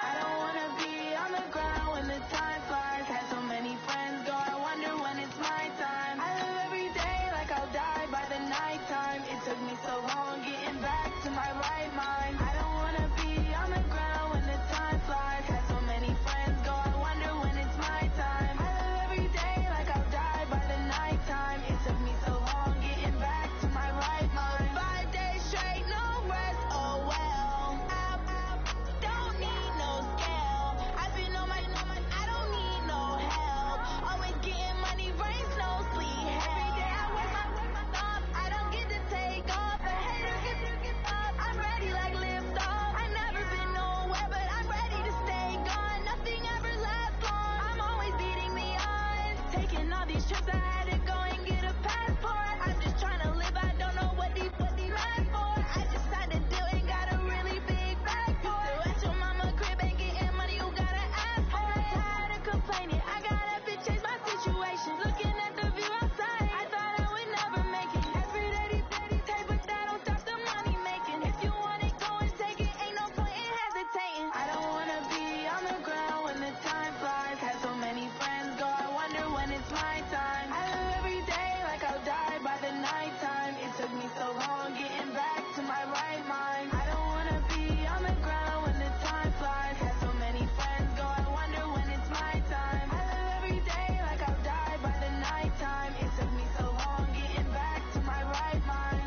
I don't wanna be on the ground when the time flies. Had so many friends go, I wonder when it's my time. I live every day like I'll die by the nighttime. It took me so long getting back to my right mind. I don't wanna be on the ground when the time flies. Had so many friends go, I wonder when it's my time. I live every day like I'll die by the nighttime. It took me so long getting back to my right mind. 5 days straight, no rest, oh well. Don't need no scale. I've been on my, I don't need no help. Always getting money, rains, no sleep. Every day I work my thoughts. I don't get to take off. The haters get up. I'm ready like lift off. I never been nowhere, but I'm ready to stay gone. Nothing ever lasts long. I'm always beating the odds. Taking all these trips, I had to go and get a passport. I'm just trying to live. I don't know what these mad for. I just signed a deal and got a really big bag for it. Still at your mama crib and getting money, you gotta ask for it. I'm tired of complaining. I gotta change my situation. Looking at the view outside, I thought I would never make it. Every day they take, but that don't stop the money making. If you want it, go and take it. Ain't no point in hesitating. I don't wanna be on the ground when the time flies. Had so many friends go, I wonder when it's my time. I live every day like I'll die by the nighttime. It took me so long getting back to my right mind. I don't wanna be on the ground when the time flies. Had so many friends go, I wonder when it's my time. I live every day like I'll die by the nighttime. It took me so long getting back to my right mind.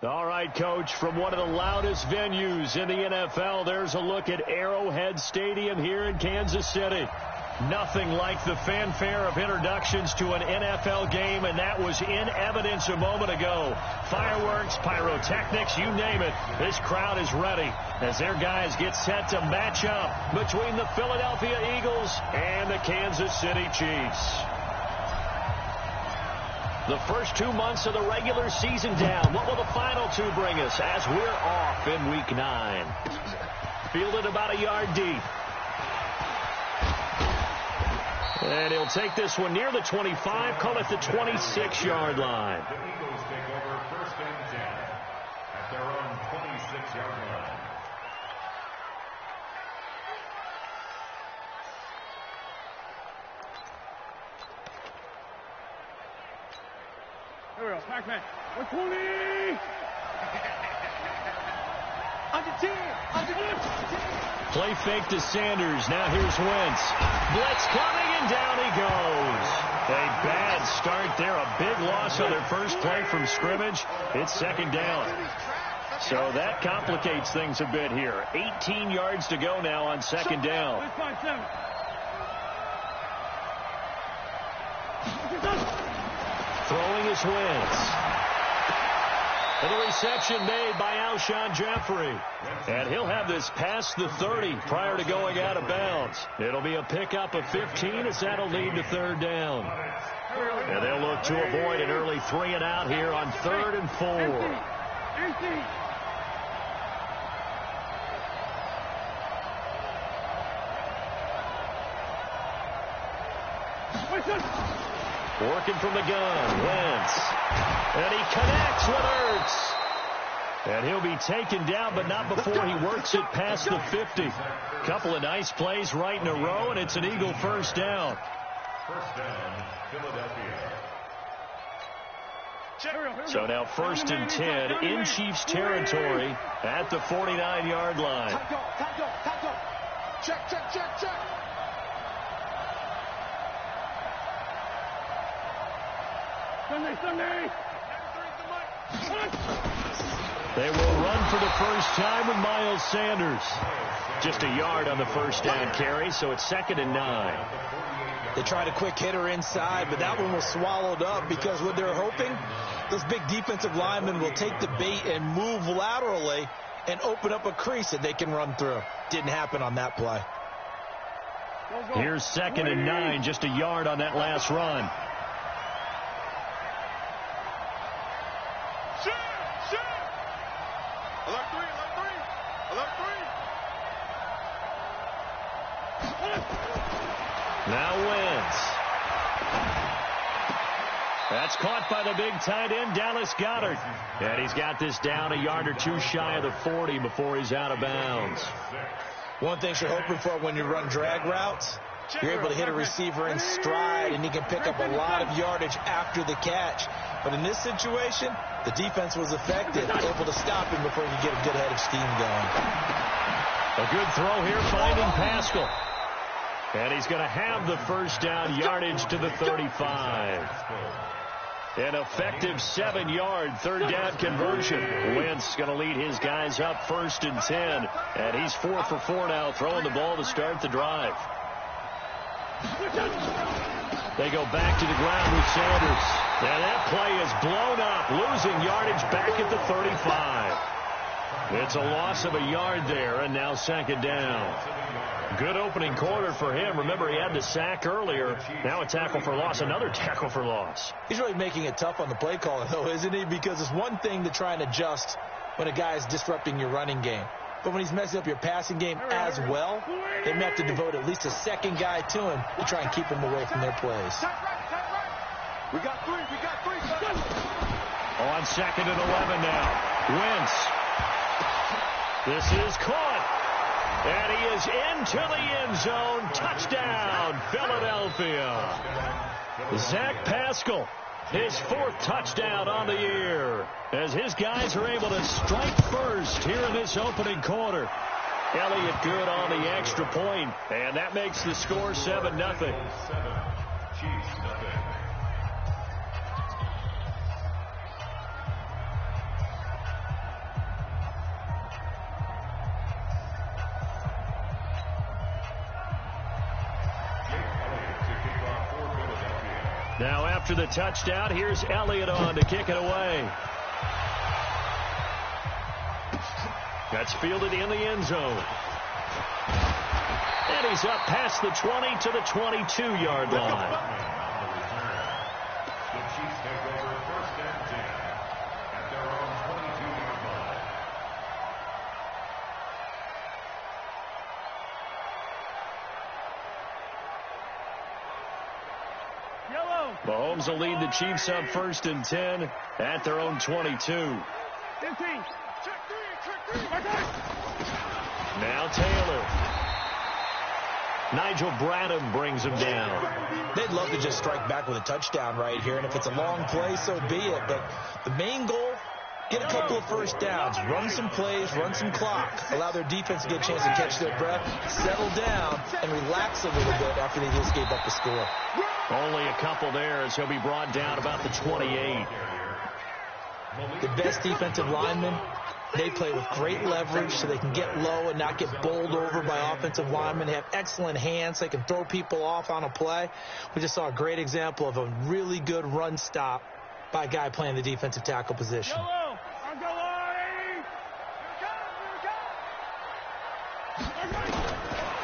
All right, Coach, from one of the loudest venues in the NFL, there's a look at Arrowhead Stadium here in Kansas City. Nothing like the fanfare of introductions to an NFL game, and that was in evidence a moment ago. Fireworks, pyrotechnics, you name it. This crowd is ready as their guys get set to match up between the Philadelphia Eagles and the Kansas City Chiefs. The first 2 months of the regular season down. What will the final two bring us as we're off in Week 9? Fielded about a yard deep. And he'll take this one near the 25, call it the 26-yard line. The Eagles take over 1st and 10 at their own 26-yard line. Here we go, Pac-Man. 120! Under 10! Under 10! Play fake to Sanders. Now here's Wentz. Blitz coming, and down he goes. A bad start there. A big loss on their first play from scrimmage. It's 2nd down. So that complicates things a bit here. 18 yards to go now on 2nd down. Throwing is Wentz. And the reception made by Alshon Jeffrey. And he'll have this past the 30 prior to going out of bounds. It'll be a pickup of 15 as that'll lead to 3rd down. And they'll look to avoid an early 3 and out here on 3rd and 4. Working from the gun, Wentz. And he connects with Ertz. And he'll be taken down, but not before he works it past the 50. Couple of nice plays right in a row, and it's an Eagle 1st down. 1st down, Philadelphia. So now 1st and 10 in Chiefs territory at the 49-yard line. Check, check, check, check. Sunday. They will run for the first time with Miles Sanders. Just a yard on the 1st down carry, so it's 2nd and 9. They tried a quick hitter inside, but that one was swallowed up because what they're hoping, those big defensive linemen will take the bait and move laterally and open up a crease that they can run through. Didn't happen on that play. Here's 2nd and 9, just a yard on that last run. Alert three. Alert three. Now Wentz. That's caught by the big tight end, Dallas Goedert. And he's got this down a yard or two shy of the 40 before he's out of bounds. One thing you're hoping for when you run drag routes, you're able to hit a receiver in stride, and he can pick up a lot of yardage after the catch. But in this situation, the defense was effective, able to stop him before he could get a good head of steam going. A good throw here, finding Pascal. And he's going to have the first down yardage to the 35. An effective 7-yard third down conversion. Wentz going to lead his guys up 1st and 10. And he's 4 for 4 now, throwing the ball to start the drive. They go back to the ground with Sanders. And that play is blown up, losing yardage back at the 35. It's a loss of a yard there, and now 2nd down. Good opening quarter for him. Remember, he had the sack earlier. Now a tackle for loss, another tackle for loss. He's really making it tough on the play caller, though, isn't he? Because it's one thing to try and adjust when a guy is disrupting your running game. But when he's messing up your passing game as well, they may have to devote at least a second guy to him to try and keep him away from their plays. We got three. On 2nd and 11 now. Wentz. This is caught. And he is into the end zone. Touchdown, Philadelphia. Zach Pascal, his 4th touchdown on the year, as his guys are able to strike first here in this opening quarter. Elliott good on the extra point, and that makes the score 7-0. Chiefs, nothing. Now after the touchdown, here's Elliott on to kick it away. That's fielded in the end zone. And he's up past the 20 to the 22-yard line. The Chiefs take over 1st and 10 at their own 22-yard line. Mahomes will lead the Chiefs up 1st and 10 at their own 22. 15. Now Taylor. Nigel Bradham brings him down. They'd love to just strike back with a touchdown right here, and if it's a long play, so be it. But the main goal, get a couple of first downs, run some plays, run some clock, allow their defense to get a chance to catch their breath, settle down, and relax a little bit after they just gave up the score. Only a couple there as he'll be brought down about the 28. The best defensive linemen, they play with great leverage so they can get low and not get bowled over by offensive linemen. They have excellent hands. They can throw people off on a play. We just saw a great example of a really good run stop by a guy playing the defensive tackle position.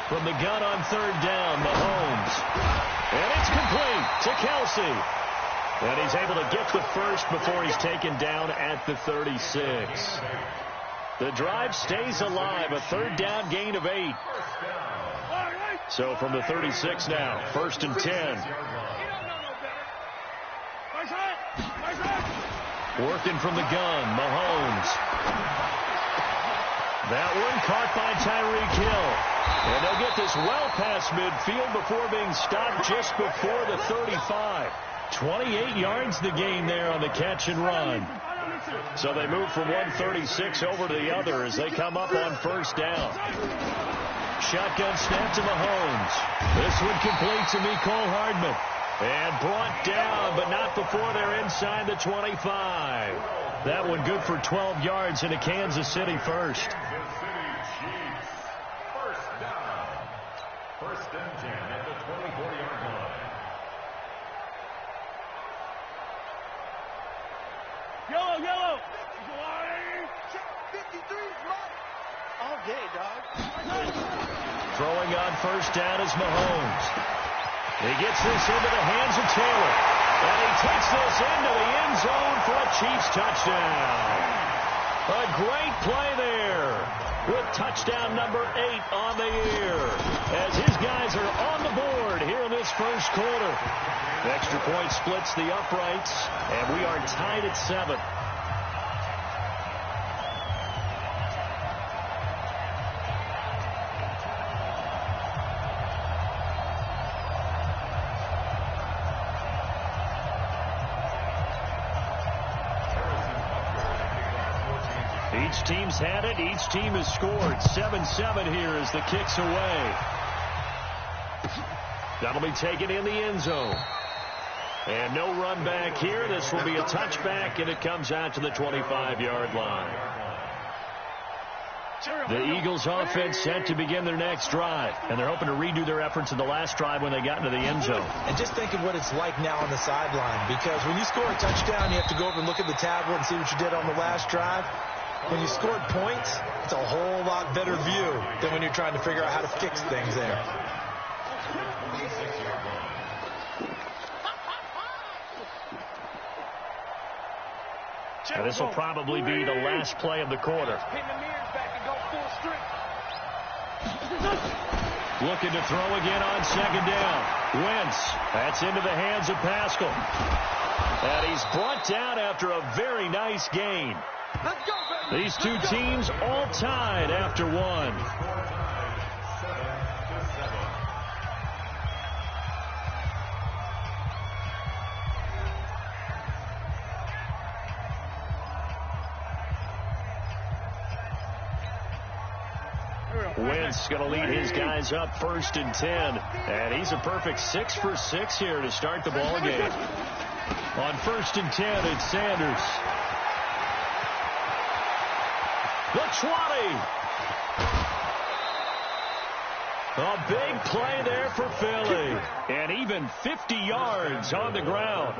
From the gun on 3rd down, Mahomes. And it's complete to Kelsey. And he's able to get the first before he's taken down at the 36. The drive stays alive, a 3rd down gain of 8. So from the 36 now, 1st and 10. Working from the gun, Mahomes. That one caught by Tyreek Hill. And they'll get this well past midfield before being stopped just before the 35. 28 yards the gain there on the catch and run. So they move from 136 over to the other as they come up on 1st down. Shotgun snap to Mahomes. This one complete to Mecole Hardman. And brought down, but not before they're inside the 25. That one good for 12 yards into Kansas City first. Kansas City Chiefs. 1st down. 1st and 10 at the 24-yard line. Yellow. 53, all day, dog. Throwing on 1st down is Mahomes. He gets this into the hands of Taylor. And he takes this into the end zone for a Chiefs touchdown. A great play there with touchdown number 8 on the year as his guys are on the board here in this first quarter. Extra point splits the uprights, and we are tied at 7. Each team's had it. Each team has scored. 7-7 here as the kick's away. That'll be taken in the end zone. And no run back here. This will be a touchback, and it comes out to the 25-yard line. The Eagles offense set to begin their next drive, and they're hoping to redo their efforts in the last drive when they got into the end zone. And just think of what it's like now on the sideline, because when you score a touchdown, you have to go over and look at the tablet and see what you did on the last drive. When you scored points, it's a whole lot better view than when you're trying to figure out how to fix things there. And this will probably be the last play of the quarter. Looking to throw again on second down. Wentz. That's into the hands of Pascal. And he's brought down after a very nice gain. These two teams all tied after one. Wentz going to lead his guys up 1st and 10. And he's a perfect 6 for 6 here to start the ball game. On 1st and 10, it's Sanders. The 20. A big play there for Philly. And even 50 yards on the ground.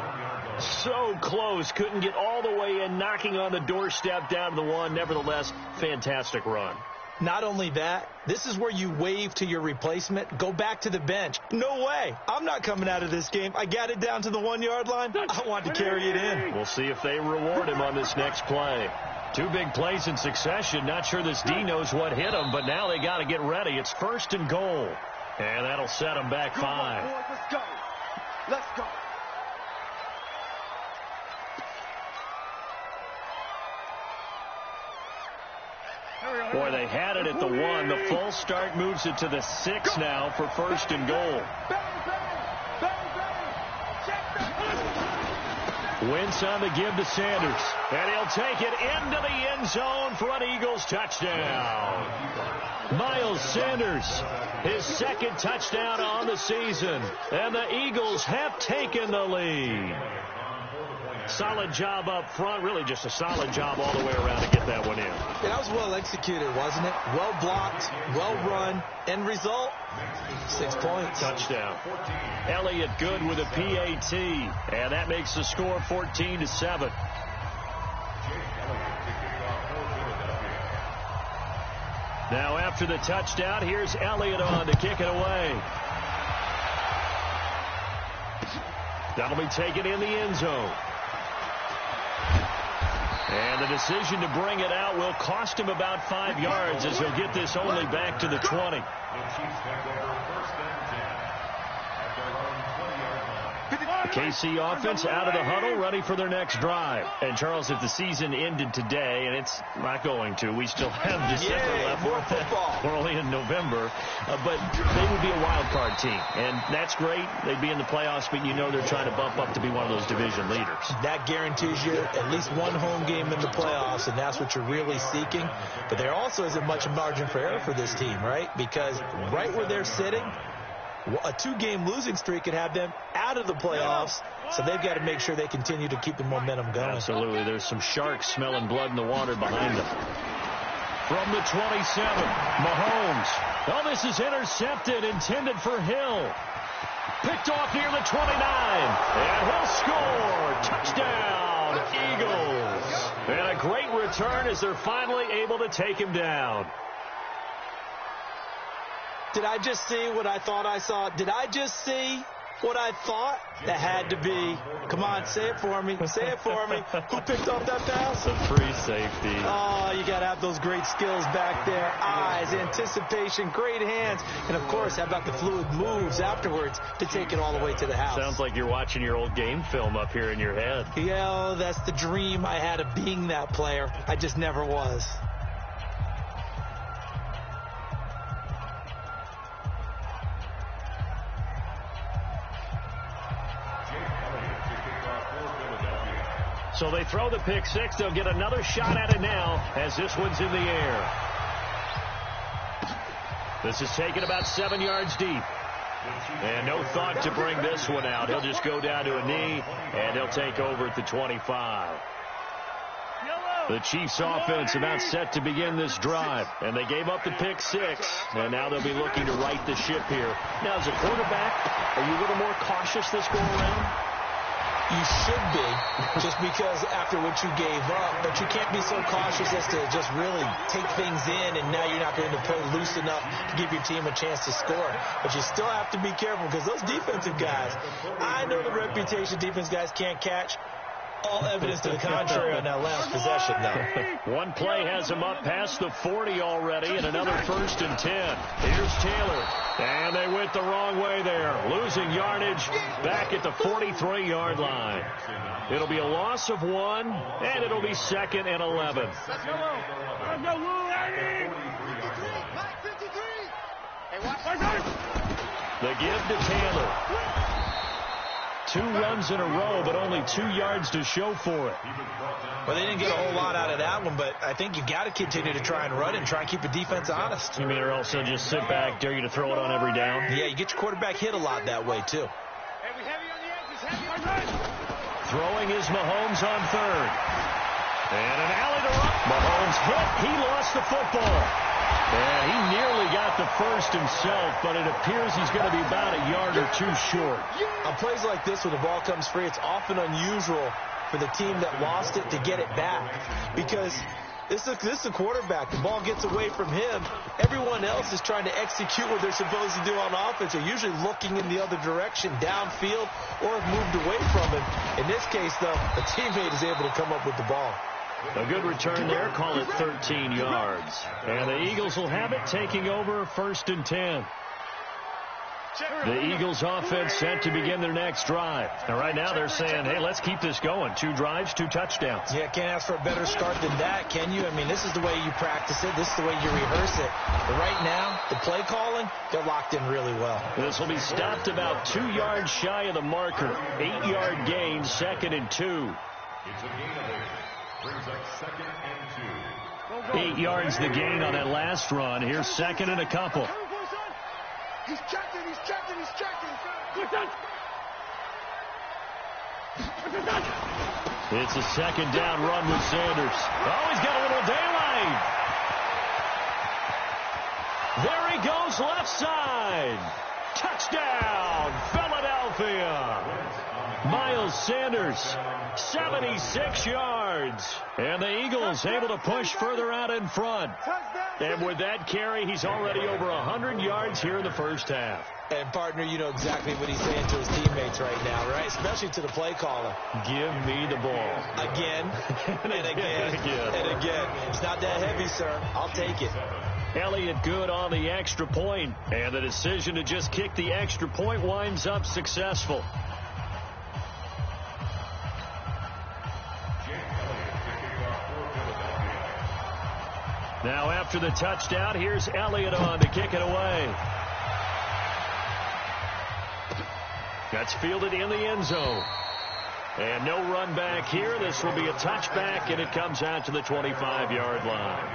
So close. Couldn't get all the way in, knocking on the doorstep down to the 1. Nevertheless, fantastic run. Not only that, this is where you wave to your replacement, go back to the bench. No way. I'm not coming out of this game. I got it down to the 1-yard line. I want to carry it in. We'll see if they reward him on this next play. 2 big plays in succession. Not sure this D knows what hit him, but now they got to get ready. It's 1st and goal. And that'll set them back 5. Let's go. Let's go. Boy, they had it at the 1. The false start moves it to the 6 now for 1st and goal. Wentz on the give to Sanders. And he'll take it into the end zone for an Eagles touchdown. Miles Sanders, his 2nd touchdown on the season. And the Eagles have taken the lead. Solid job up front. Really just a solid job all the way around to get that one in. Yeah, that was well executed, wasn't it? Well blocked, well run. End result, 6 points. Touchdown. Elliott good with a PAT. And that makes the score 14-7. Now after the touchdown, here's Elliott on to kick it away. That'll be taken in the end zone. And the decision to bring it out will cost him about 5 yards as he'll get this only back to the 20. KC offense out of the huddle, ready for their next drive. And, Charles, if the season ended today, and it's not going to, we still have December left. More football. We're only in November. But they would be a wild card team. And that's great. They'd be in the playoffs, but you know they're trying to bump up to be one of those division leaders. That guarantees you at least one home game in the playoffs, and that's what you're really seeking. But there also isn't much margin for error for this team, right? Because right where they're sitting, a 2-game losing streak could have them out of the playoffs, so they've got to make sure they continue to keep the momentum going. Absolutely. There's some sharks smelling blood in the water behind them. From the 27, Mahomes. Oh, this is intercepted, intended for Hill. Picked off near the 29, and he'll score. Touchdown, Eagles. And a great return as they're finally able to take him down. Did I just see what I thought I saw? Did I just see What I thought, that had to be, come on, say it for me, say it for me. Who picked off that pass? A free safety. Oh, you got to have those great skills back there. Eyes, anticipation, great hands. And, of course, how about the fluid moves afterwards to take it all the way to the house? Sounds like you're watching your old game film up here in your head. Yeah, that's the dream I had of being that player. I just never was. So they throw the pick six. They'll get another shot at it now as this one's in the air. This is taken about 7 yards deep. And no thought to bring this one out. He'll just go down to a knee, and he'll take over at the 25. The Chiefs offense about set to begin this drive. And they gave up the pick six. And now they'll be looking to right the ship here. Now, as a quarterback, are you a little more cautious this go around? You should be, just because after what you gave up, but you can't be so cautious as to just really take things in, and now you're not going to play loose enough to give your team a chance to score. But you still have to be careful, because those defensive guys, I know the reputation defense guys can't catch. All evidence to the contrary on that last possession, though. One play has him up past the 40 already, and another 1st and 10. Here's Taylor, and they went the wrong way there, losing yardage back at the 43-yard line. It'll be a loss of 1, and it'll be 2nd and 11. The give to Taylor. 2 runs in a row, but only 2 yards to show for it. Well, they didn't get a whole lot out of that one, but I think you've got to continue to try and run and try and keep the defense honest. You mean or also just sit back, dare you to throw it on every down? Yeah, you get your quarterback hit a lot that way, too. Throwing is Mahomes on 3rd. And an alley to run. Mahomes hit. He lost the football. And he nearly got the first himself, but it appears he's going to be about a yard or 2 short. On plays like this, when the ball comes free, it's often unusual for the team that lost it to get it back, because this is a quarterback. The ball gets away from him. Everyone else is trying to execute what they're supposed to do on offense. They're usually looking in the other direction, downfield, or have moved away from him. In this case, though, a teammate is able to come up with the ball. A good return there, call it 13 yards. And the Eagles will have it, taking over 1st and 10. The Eagles offense set to begin their next drive. And right now they're saying, hey, let's keep this going. 2 drives, 2 touchdowns. Yeah, can't ask for a better start than that, can you? I mean, this is the way you practice it. This is the way you rehearse it. But right now, the play calling, they're locked in really well. This will be stopped about 2 yards shy of the marker. 8-yard gain, 2nd and 2. It's a gain of 8. Brings up 2nd and 2. 8 yards the gain on that last run. Here's 2nd and a couple. He's checking, he's checking, he's checking. It's a 2nd down run with Sanders. Oh, he's got a little daylight. There he goes, left side. Touchdown, Philadelphia. Miles Sanders, 76 yards. And the Eagles able to push further out in front. And with that carry, he's already over 100 yards here in the first half. And, partner, you know exactly what he's saying to his teammates right now, right? Especially to the play caller. Give me the ball. Again, and again, and again. It's not that heavy, sir. I'll take it. Elliott good on the extra point. And the decision to just kick the extra point winds up successful. Now after the touchdown, here's Elliott on to kick it away. That's fielded in the end zone. And no run back here. This will be a touchback, and it comes out to the 25-yard line.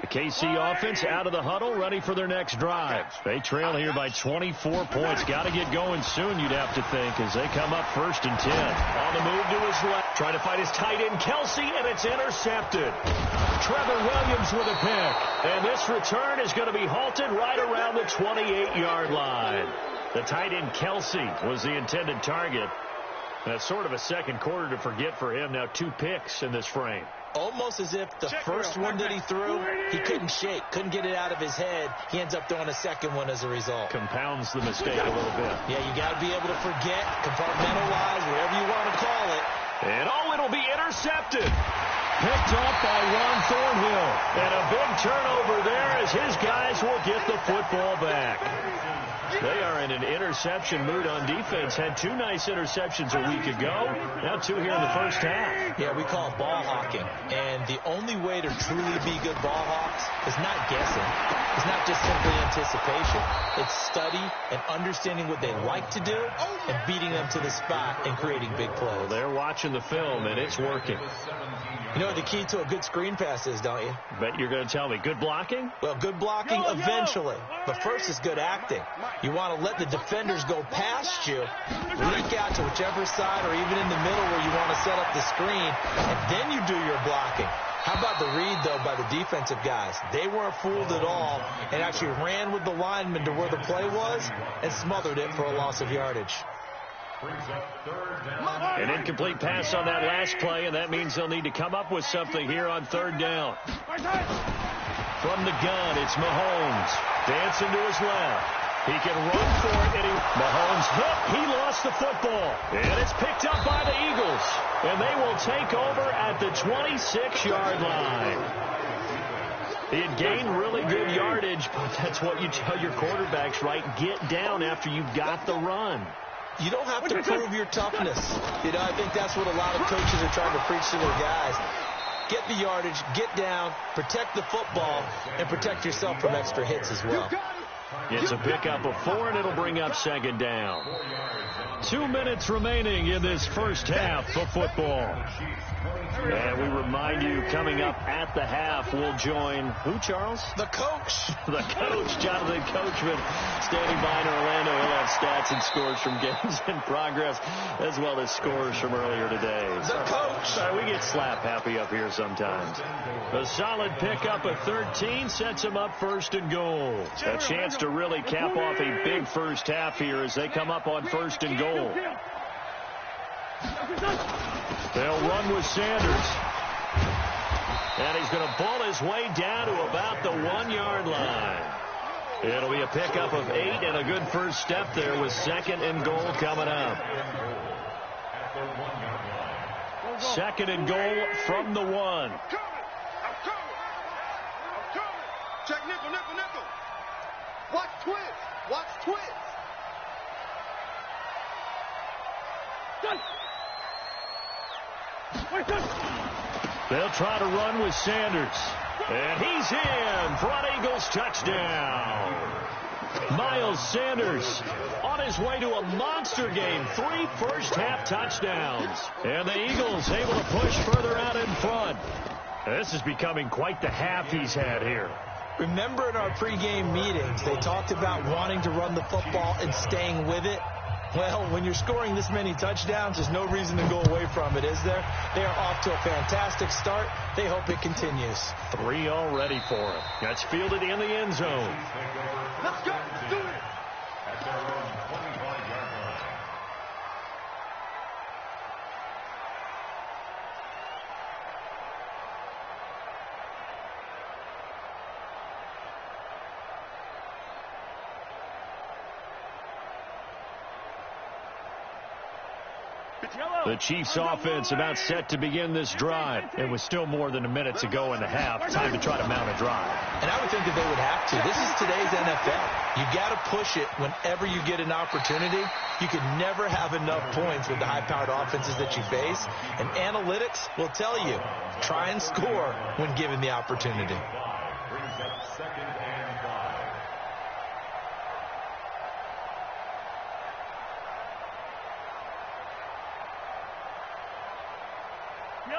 The KC offense out of the huddle, ready for their next drive. They trail here by 24 points. Got to get going soon, you'd have to think, as they come up 1st and 10. On the move to his left, trying to find his tight end, Kelsey, and it's intercepted. Trevor Williams with a pick. And this return is going to be halted right around the 28-yard line. The tight end, Kelsey, was the intended target. That's sort of a second quarter to forget for him. Now 2 picks in this frame. Almost as if the first one that he threw, he couldn't shake, couldn't get it out of his head. He ends up throwing a second one as a result. Compounds the mistake a little bit. Yeah, you got to be able to forget, compartmentalize, whatever you want to call it. And it'll be intercepted. Picked up by Juan Thornhill. And a big turnover there as his guys will get the football back. They are in an interception mood on defense. Had 2 nice interceptions a week ago. Now 2 here in the first half. Yeah, we call it ball hawking. And the only way to truly be good ball hawks is not guessing. It's not just simply anticipation. It's study and understanding what they like to do and beating them to the spot and creating big plays. Well, they're watching the film, and it's working. You know what the key to a good screen pass is, don't you? Bet you're going to tell me. Good blocking? Well, good blocking eventually. But first is good acting. You want to let the defenders go past you, leak out to whichever side or even in the middle where you want to set up the screen, and then you do your blocking. How about the read, though, by the defensive guys? They weren't fooled at all and actually ran with the lineman to where the play was and smothered it for a loss of yardage. An incomplete pass on that last play, and that means they'll need to come up with something here on 3rd down. From the gun, it's Mahomes. Dancing to his left. He can run for it, and Mahomes hit. He lost the football. And it's picked up by the Eagles. And they will take over at the 26-yard line. He had gained really good yardage, but that's what you tell your quarterbacks, right? Get down after you've got the run. You don't have to prove your toughness. You know, I think that's what a lot of coaches are trying to preach to their guys. Get the yardage, get down, protect the football, and protect yourself from extra hits as well. It's a pickup of 4, and it'll bring up 2nd down. 2 minutes remaining in this first half of football. And we remind you, coming up at the half, we'll join who, Charles? The coach. The coach, Jonathan Coachman, standing by in Orlando. He'll have stats and scores from games in progress, as well as scores from earlier today. The coach. We get slap happy up here sometimes. A solid pickup of 13 sets him up 1st and goal. A chance to really cap off a big first half here as they come up on 1st and goal. They'll run with Sanders. And he's going to ball his way down to about the 1-yard line. It'll be a pickup of 8 and a good first step there with 2nd and goal coming up. 2nd and goal from the 1. Check nickel, nickel, nickel. Watch twist. Watch twist. They'll try to run with Sanders. And he's in. Front Eagles touchdown. Miles Sanders on his way to a monster game. 3 first-half touchdowns. And the Eagles able to push further out in front. This is becoming quite the half he's had here. Remember in our pregame meetings, they talked about wanting to run the football and staying with it. Well, when you're scoring this many touchdowns, there's no reason to go away from it, is there? They are off to a fantastic start. They hope it continues. 3 already for him. That's fielded in the end zone. Let's go. Do it. The Chiefs offense about set to begin this drive. It was still more than a minute to go in the half. Time to try to mount a drive. And I would think that they would have to. This is today's NFL. You got to push it whenever you get an opportunity. You can never have enough points with the high-powered offenses that you face. And analytics will tell you, try and score when given the opportunity. Brings up 2nd and 5.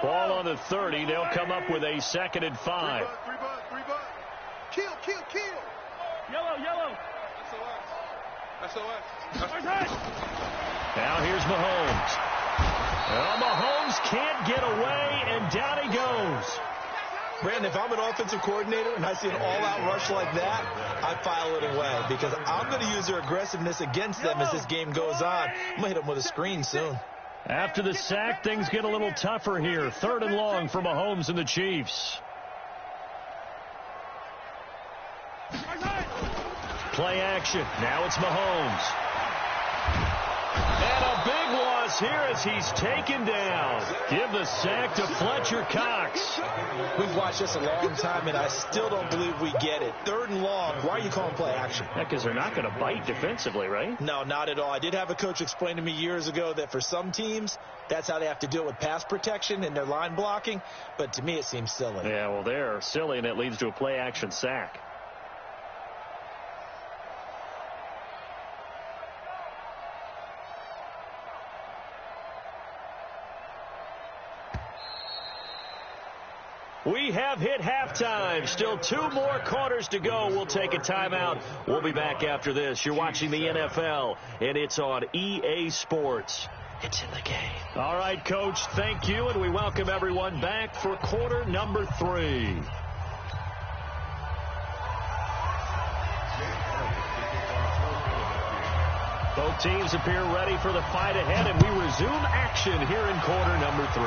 Ball on the 30. They'll come up with a 2nd and 5. 3 bud. Kill. Yellow. SOS. Now here's Mahomes. Well, Mahomes can't get away, and down he goes. Brandon, if I'm an offensive coordinator and I see an all-out rush like that, I file it away because I'm going to use their aggressiveness against them as this game goes on. I'm going to hit them with a screen soon. After the sack, things get a little tougher here. 3rd and long for Mahomes and the Chiefs. Play action. Now it's Mahomes. And a big loss here as he's taken down. Give the sack to Fletcher Cox. We've watched this a long time, and I still don't believe we get it. 3rd and long. Why are you calling play action? Yeah, because they're not going to bite defensively, right? No, not at all. I did have a coach explain to me years ago that for some teams, that's how they have to deal with pass protection and their line blocking. But to me, it seems silly. Yeah, well, they're silly, and it leads to a play action sack. We have hit halftime. Still 2 more quarters to go. We'll take a timeout. We'll be back after this. You're watching the NFL, and it's on EA Sports. It's in the game. All right, Coach, thank you, and we welcome everyone back for quarter number 3. Both teams appear ready for the fight ahead, and we resume action here in quarter number 3.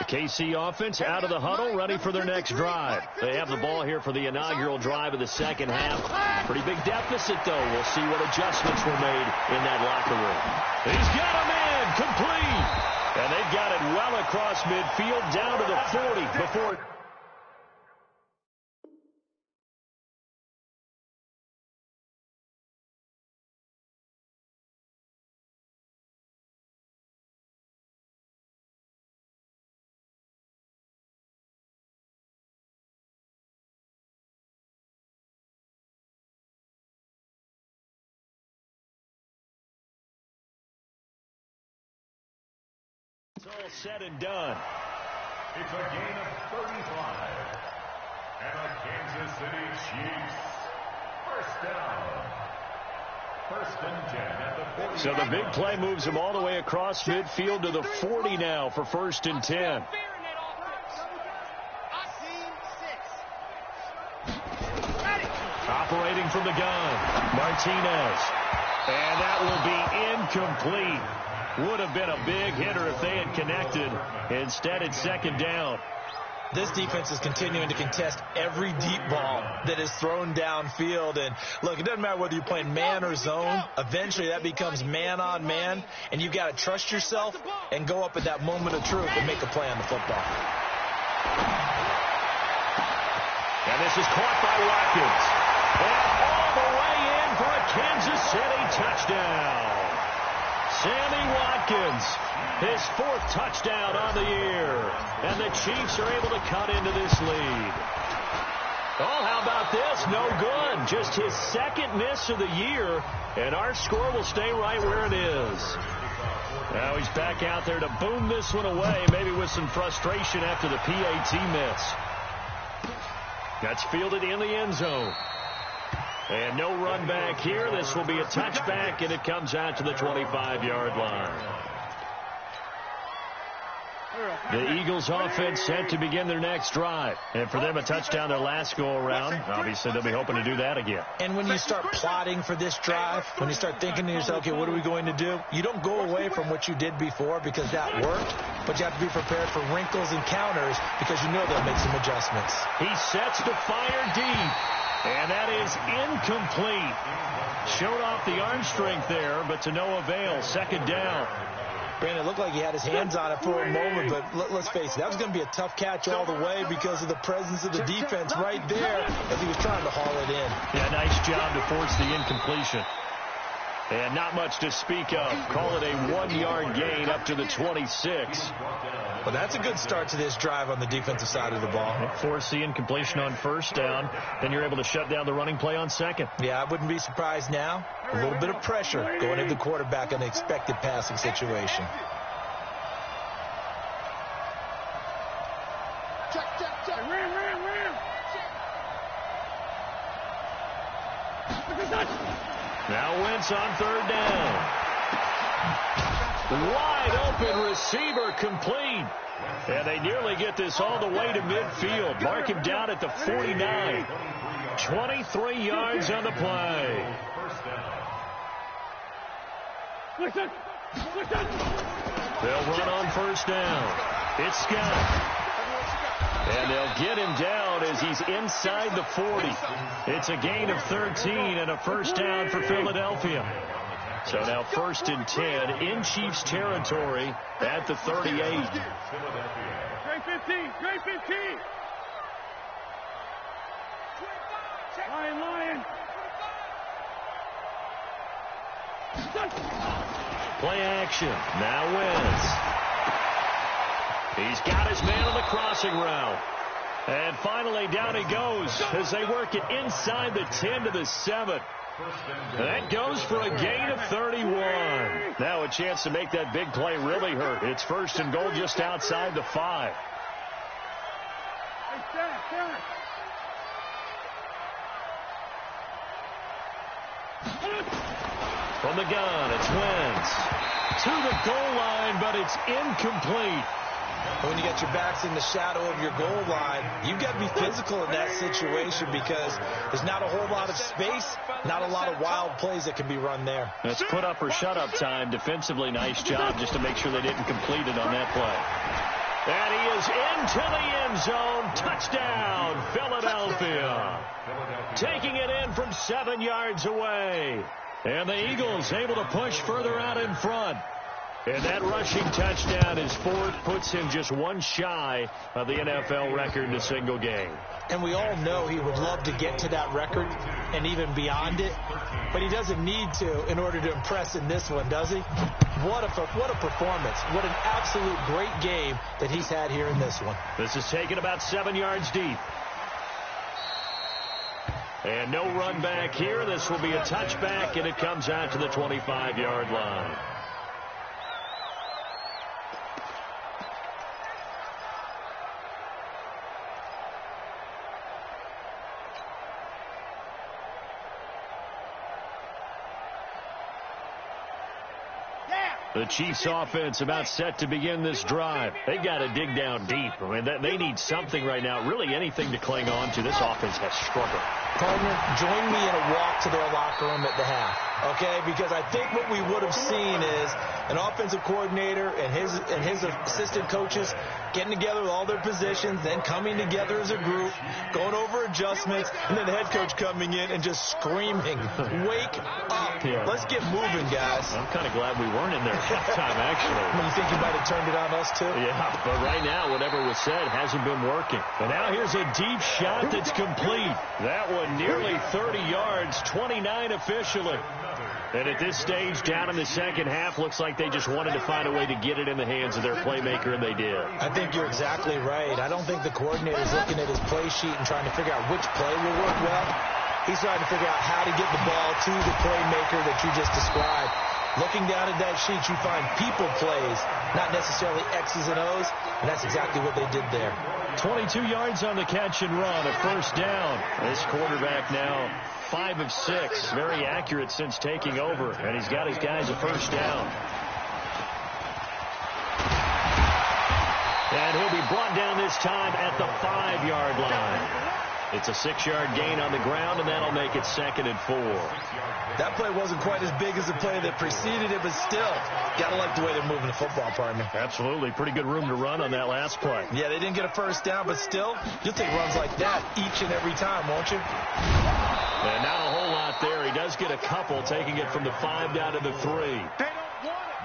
The KC offense out of the huddle, ready for their next drive. They have the ball here for the inaugural drive of the second half. Pretty big deficit, though. We'll see what adjustments were made in that locker room. He's got a man complete. And they've got it well across midfield down to the 40 before... It's all said and done. It's a gain of 35. And the Kansas City Chiefs, first down. 1st and 10 at the 40. So the big play moves them all the way across midfield to the 40 now for 1st and 10. Operating from the gun, Martinez. And that will be incomplete. Would have been a big hitter if they had connected. Instead, it's 2nd down. This defense is continuing to contest every deep ball that is thrown downfield. And, look, it doesn't matter whether you're playing man or zone. Eventually, that becomes man on man. And you've got to trust yourself and go up at that moment of truth and make a play on the football. And this is caught by Watkins. And all the way in for a Kansas City touchdown. Sammy Watkins, his 4th touchdown on the year. And the Chiefs are able to cut into this lead. Oh, how about this? No good. Just his 2nd miss of the year. And our score will stay right where it is. Now he's back out there to boom this one away, maybe with some frustration after the PAT miss. That's fielded in the end zone. And no run back here. This will be a touchback, and it comes out to the 25-yard line. The Eagles offense set to begin their next drive. And for them, a touchdown their last go-around. Obviously, they'll be hoping to do that again. And when you start plotting for this drive, when you start thinking to yourself, okay, what are we going to do? You don't go away from what you did before because that worked, but you have to be prepared for wrinkles and counters because you know they'll make some adjustments. He sets to fire deep, and that is incomplete. Showed off the arm strength there, but to no avail. Second down. Brandon, it looked like he had his hands on it for a moment, but let's face it, that was going to be a tough catch all the way because of the presence of the defense right there as he was trying to haul it in. Yeah, nice job to force the incompletion. And not much to speak of. Call it a 1-yard gain up to the 26. Well, that's a good start to this drive on the defensive side of the ball. Force the incompletion on first down. Then you're able to shut down the running play on second. Yeah, I wouldn't be surprised now. A little bit of pressure going into the quarterback in an expected passing situation. Now Wentz on third down. Wide open receiver complete. And they nearly get this all the way to midfield. Mark him down at the 49. 23 yards on the play. They'll run on first down. It's Scott. And they'll get him down as he's inside the 40. It's a gain of 13 and a first down for Philadelphia. So now 1st and 10 in Chiefs territory at the 38. Great 15. Great 15. Lion. Play action. Now Wentz. He's got his man on the crossing route. And finally down he goes as they work it inside the 10 to the 7. That goes for a gain of 31. Now a chance to make that big play really hurt. It's 1st and goal just outside the 5. From the gun, it's Wentz. To the goal line, but it's incomplete. When you get your backs in the shadow of your goal line, you've got to be physical in that situation because there's not a whole lot of space, not a lot of wild plays that can be run there. That's put up or shut up time. Defensively, nice job just to make sure they didn't complete it on that play. And he is into the end zone. Touchdown, Philadelphia. Taking it in from 7 yards away. And the Eagles able to push further out in front. And that rushing touchdown is 4th, puts him just one shy of the NFL record in a single game. And we all know he would love to get to that record and even beyond it, but he doesn't need to in order to impress in this one, does he? What a performance. What an absolute great game that he's had here in this one. This is taken about 7 yards deep. And no run back here. This will be a touchback, and it comes out to the 25-yard line. The Chiefs offense about set to begin this drive. They got to dig down deep. I mean, they need something right now, really anything to cling on to. This offense has struggled. Partner, join me in a walk to their locker room at the half, okay? Because I think what we would have seen is an offensive coordinator and his assistant coaches getting together with all their positions, then coming together as a group, going over adjustments, and then the head coach coming in and just screaming, wake up. Yeah. Let's get moving, guys. I'm kind of glad we weren't in there at halftime, actually. You think you might have turned it on us, too? Yeah, but right now, whatever was said hasn't been working. And now here's a deep shot that's complete. That one nearly 30 yards, 29 officially. And at this stage, down in the second half, looks like they just wanted to find a way to get it in the hands of their playmaker, and they did. I think you're exactly right. I don't think the coordinator's looking at his play sheet and trying to figure out which play will work well. He's trying to figure out how to get the ball to the playmaker that you just described. Looking down at that sheet, you find people plays, not necessarily X's and O's, and that's exactly what they did there. 22 yards on the catch and run, a first down. This quarterback now 5 of 6, very accurate since taking over, and he's got his guys a first down. And he'll be brought down this time at the 5-yard line. It's a 6-yard gain on the ground, and that'll make it 2nd and 4. That play wasn't quite as big as the play that preceded it, but still, got to like the way they're moving the football, partner. Absolutely. Pretty good room to run on that last play. Yeah, they didn't get a first down, but still, you'll take runs like that each and every time, won't you? And not a whole lot there. He does get a couple, taking it from the 5 down to the 3.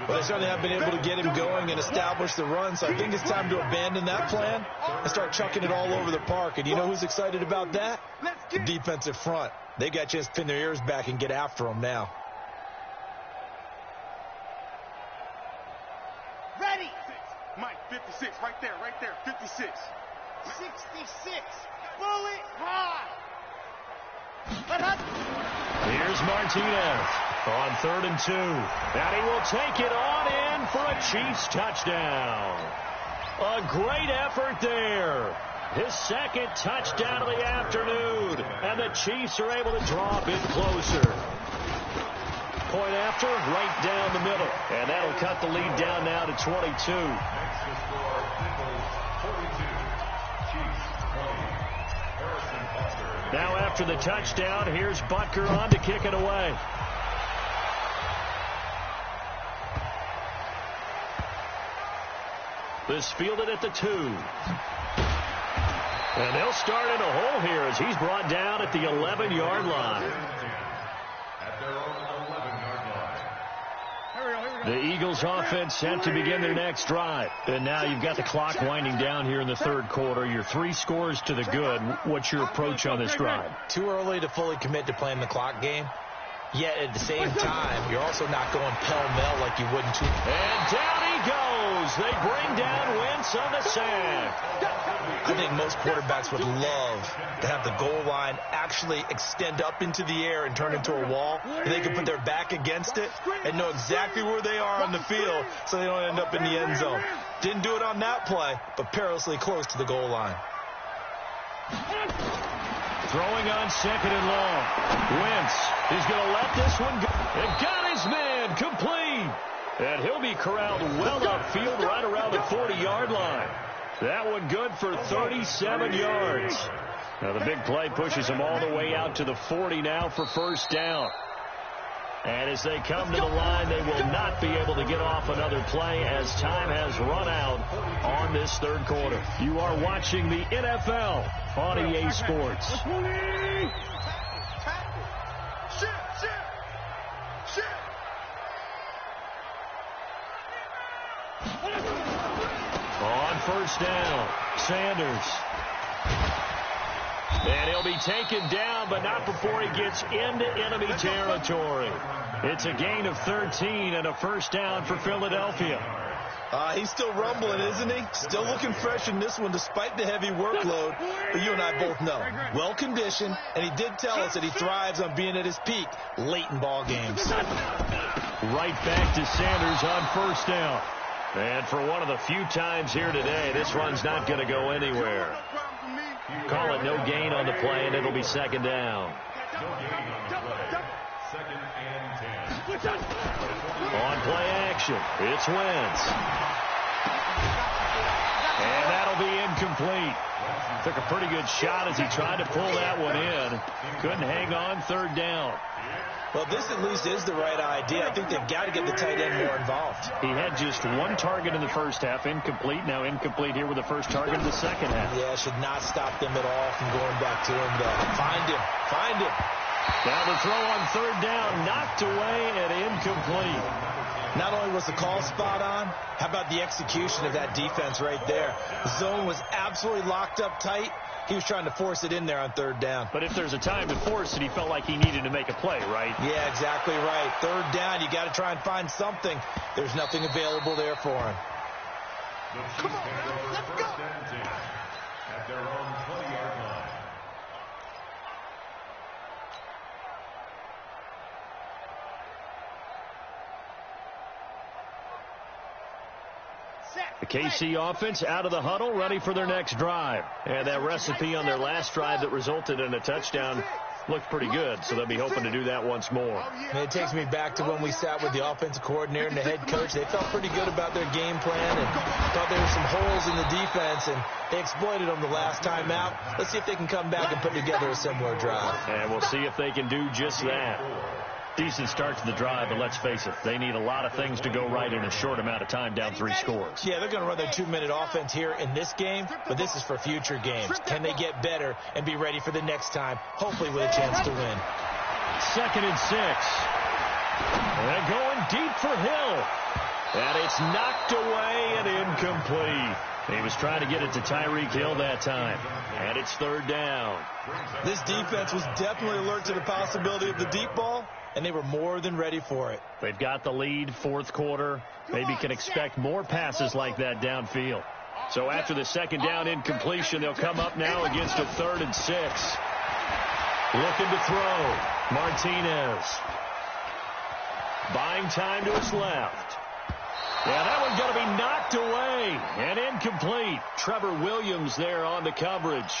But they certainly have been able to get him going and establish the run, so I think it's time to abandon that plan and start chucking it all over the park. And you know who's excited about that? The defensive front. They got a chance to pin their ears back and get after him now. Ready! Mike, 56, right there, 56. 66. Bullet high! Here's Martinez on 3rd and 2. And he will take it on in for a Chiefs touchdown. A great effort there. His 2nd touchdown of the afternoon. And the Chiefs are able to draw a bit closer. Point after, right down the middle. And that'll cut the lead down now to 22. Next to score, Eagles 42. Chiefs 20. Harrison Butker. Now after the touchdown, here's Butker on to kick it away. This fielded at the 2. And they'll start in a hole here as he's brought down at the 11-yard line. At their own 11-yard line. The Eagles offense set to begin their next drive. And now you've got the clock winding down here in the 3rd quarter. You're 3 scores to the good. What's your approach on this drive? Too early to fully commit to playing the clock game. Yet at the same time, you're also not going pell-mell like you would in 2. And down he goes. They bring down Wentz on the sack. I think most quarterbacks would love to have the goal line actually extend up into the air and turn into a wall, and they can put their back against it and know exactly where they are on the field so they don't end up in the end zone. Didn't do it on that play, but perilously close to the goal line. Throwing on 2nd and long. Wentz is going to let this one go. And got his man complete. And he'll be corralled well upfield right around the 40-yard line. That one good for 37 yards. Now the big play pushes him all the way out to the 40 now for first down. And as they come to the line, they will not be able to get off another play as time has run out on this 3rd quarter. You are watching the NFL on EA Sports. On first down, Sanders. And he'll be taken down, but not before he gets into enemy territory. It's a gain of 13 and a first down for Philadelphia. He's still rumbling, isn't he? Still looking fresh in this one despite the heavy workload. But you and I both know, well-conditioned, and he did tell us that he thrives on being at his peak late in ball games. Right back to Sanders on first down. And for one of the few times here today, this run's not going to go anywhere. Call it no gain on the play, and it'll be 2nd down. No gain on the play. 2nd and 10. On play action, it's Wentz. And that'll be incomplete. Took a pretty good shot as he tried to pull that one in. Couldn't hang on 3rd down. Well, this at least is the right idea. I think they've got to get the tight end more involved. He had just 1 target in the first half, incomplete. Now incomplete here with the first target in the second half. Yeah, should not stop them at all from going back to him, though. Find him. Find him. Now the throw on 3rd down, knocked away and incomplete. Not only was the call spot on, how about the execution of that defense right there? The zone was absolutely locked up tight. He was trying to force it in there on 3rd down. But if there's a time to force it, he felt like he needed to make a play, right? Yeah, exactly right. 3rd down, you got to try and find something. There's nothing available there for him. Come on, let's go. At their own 20-yard line. The KC offense out of the huddle, ready for their next drive. And that recipe on their last drive that resulted in a touchdown looked pretty good, so they'll be hoping to do that once more. And it takes me back to when we sat with the offensive coordinator and the head coach. They felt pretty good about their game plan and thought there were some holes in the defense, and they exploited them the last time out. Let's see if they can come back and put together a similar drive. And we'll see if they can do just that. Decent start to the drive, but let's face it, they need a lot of things to go right in a short amount of time, down 3 scores. Yeah, they're going to run their 2-minute offense here in this game, but this is for future games. Can they get better and be ready for the next time, hopefully with a chance to win? 2nd and 6. They're going deep for Hill. And it's knocked away and incomplete. He was trying to get it to Tyreek Hill that time. And it's 3rd down. This defense was definitely alert to the possibility of the deep ball, and they were more than ready for it. They've got the lead, 4th quarter. Maybe can expect more passes like that downfield. So after the 2nd down incompletion, they'll come up now against a 3rd and 6. Looking to throw. Martinez. Buying time to his left. Yeah, that one's going to be knocked away and incomplete. Trevor Williams there on the coverage.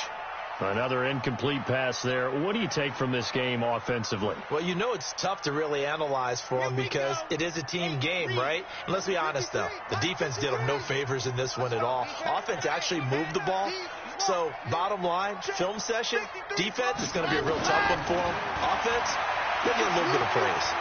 Another incomplete pass there. What do you take from this game offensively? Well, you know it's tough to really analyze for them because it is a team game, right? And let's be honest, though. The defense did them no favors in this one at all. Offense actually moved the ball. So, bottom line, film session, defense is going to be a real tough one for them. Offense, they'll get a little bit of praise.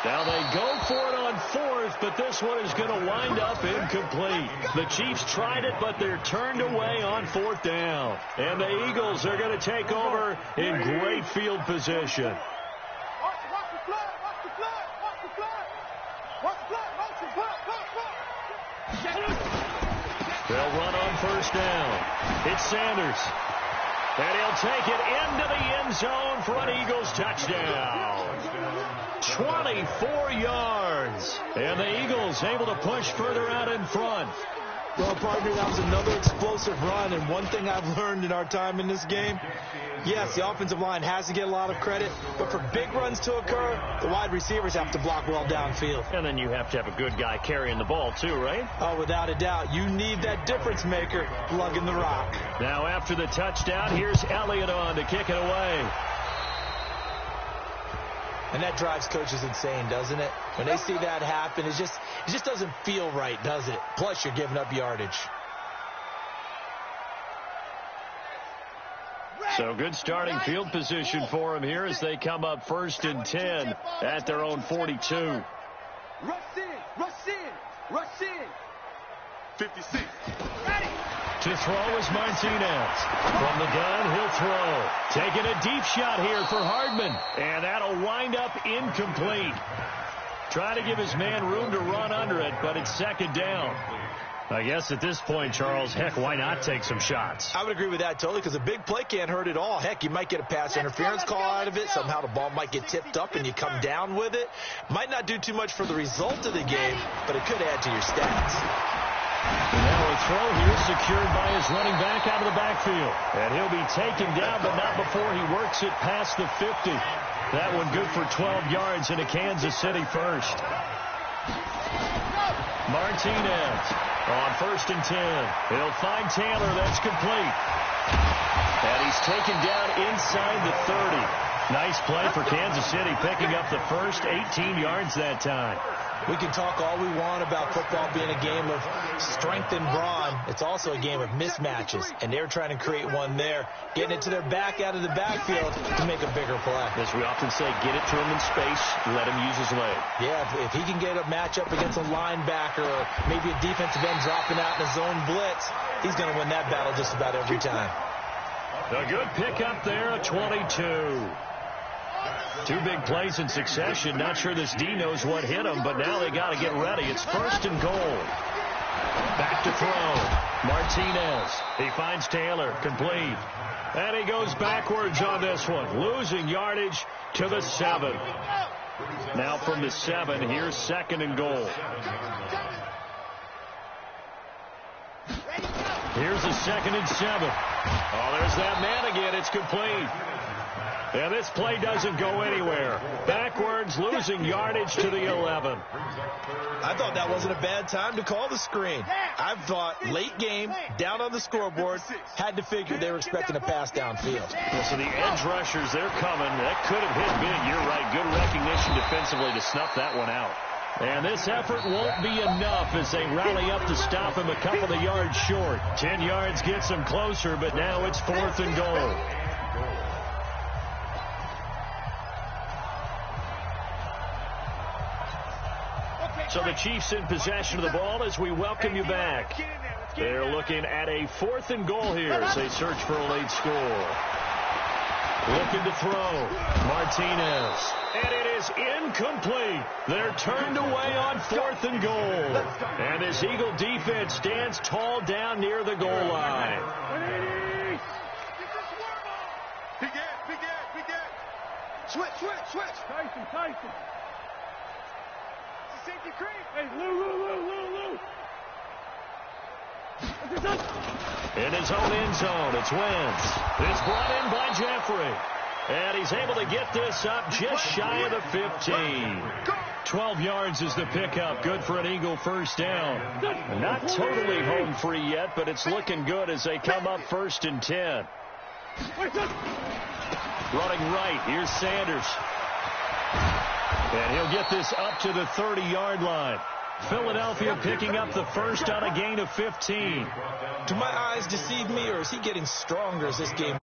Now they go for it on 4th, but this one is going to wind up incomplete. The Chiefs tried it, but they're turned away on 4th down. And the Eagles are going to take over in great field position. They'll run on 1st down. It's Sanders. And he'll take it into the end zone for an Eagles touchdown. 24 yards. And the Eagles able to push further out in front. Well, partner, that was another explosive run. And one thing I've learned in our time in this game, yes, the offensive line has to get a lot of credit. But for big runs to occur, the wide receivers have to block well downfield. And then you have to have a good guy carrying the ball, too, right? Oh, without a doubt. You need that difference maker lugging the rock. Now, after the touchdown, here's Elliott on to kick it away. And that drives coaches insane, doesn't it? When they see that happen, it just doesn't feel right, does it? Plus, you're giving up yardage. So good starting field position for them here as they come up 1st and 10 at their own 42. Rush in, rush in, rush in. 56. Ready. To throw is Martinez. From the gun, he'll throw. Taking a deep shot here for Hardman. And that'll wind up incomplete. Trying to give his man room to run under it, but it's 2nd down. I guess at this point, Charles, heck, why not take some shots? I would agree with that totally because a big play can't hurt at all. Heck, you might get a pass interference call out of it. Somehow the ball might get tipped up and you come down with it. Might not do too much for the result of the game, but it could add to your stats. And now a throw here secured by his running back out of the backfield. And he'll be taken down, but not before he works it past the 50. That one good for 12 yards into Kansas City first. Martinez on 1st and 10. He'll find Taylor. That's complete. And he's taken down inside the 30. Nice play for Kansas City, picking up the first 18 yards that time. We can talk all we want about football being a game of strength and brawn. It's also a game of mismatches, and they're trying to create one there, getting it to their back out of the backfield to make a bigger play. As we often say, get it to him in space, let him use his leg. Yeah, if he can get a matchup against a linebacker or maybe a defensive end dropping out in a zone blitz, he's going to win that battle just about every time. A good pickup there, a 22. 2 big plays in succession. Not sure this D knows what hit him, but now they got to get ready. It's 1st and goal. Back to throw. Martinez. He finds Taylor. Complete. And he goes backwards on this one. Losing yardage to the 7. Now from the 7, here's 2nd and goal. Here's a 2nd and 7. Oh, there's that man again. It's complete. And this play doesn't go anywhere. Backwards, losing yardage to the 11. I thought that wasn't a bad time to call the screen. I thought late game, down on the scoreboard, had to figure they were expecting a pass downfield. Well, so the edge rushers, they're coming. That could have hit big. You're right. Good recognition defensively to snuff that one out. And this effort won't be enough as they rally up to stop him a couple of yards short. 10 yards gets them closer, but now it's 4th and goal. So the Chiefs in possession of the ball as we welcome you back. They're looking at a 4th and goal here as they search for a late score. Looking to throw. Martinez. And it is incomplete. They're turned away on 4th and goal. And this Eagle defense stands tall down near the goal line. Switch. Tyson. Safety creep. Hey, Lou. In his own end zone, it's Wentz. It's brought in by Jeffrey. And he's able to get this up just shy of the 15. 12 yards is the pickup. Good for an Eagle first down. Not totally home free yet, but it's looking good as they come up 1st and 10. Running right, here's Sanders. And he'll get this up to the 30-yard line. Philadelphia picking up the first on a gain of 15. Do my eyes deceive me, or is he getting stronger as this game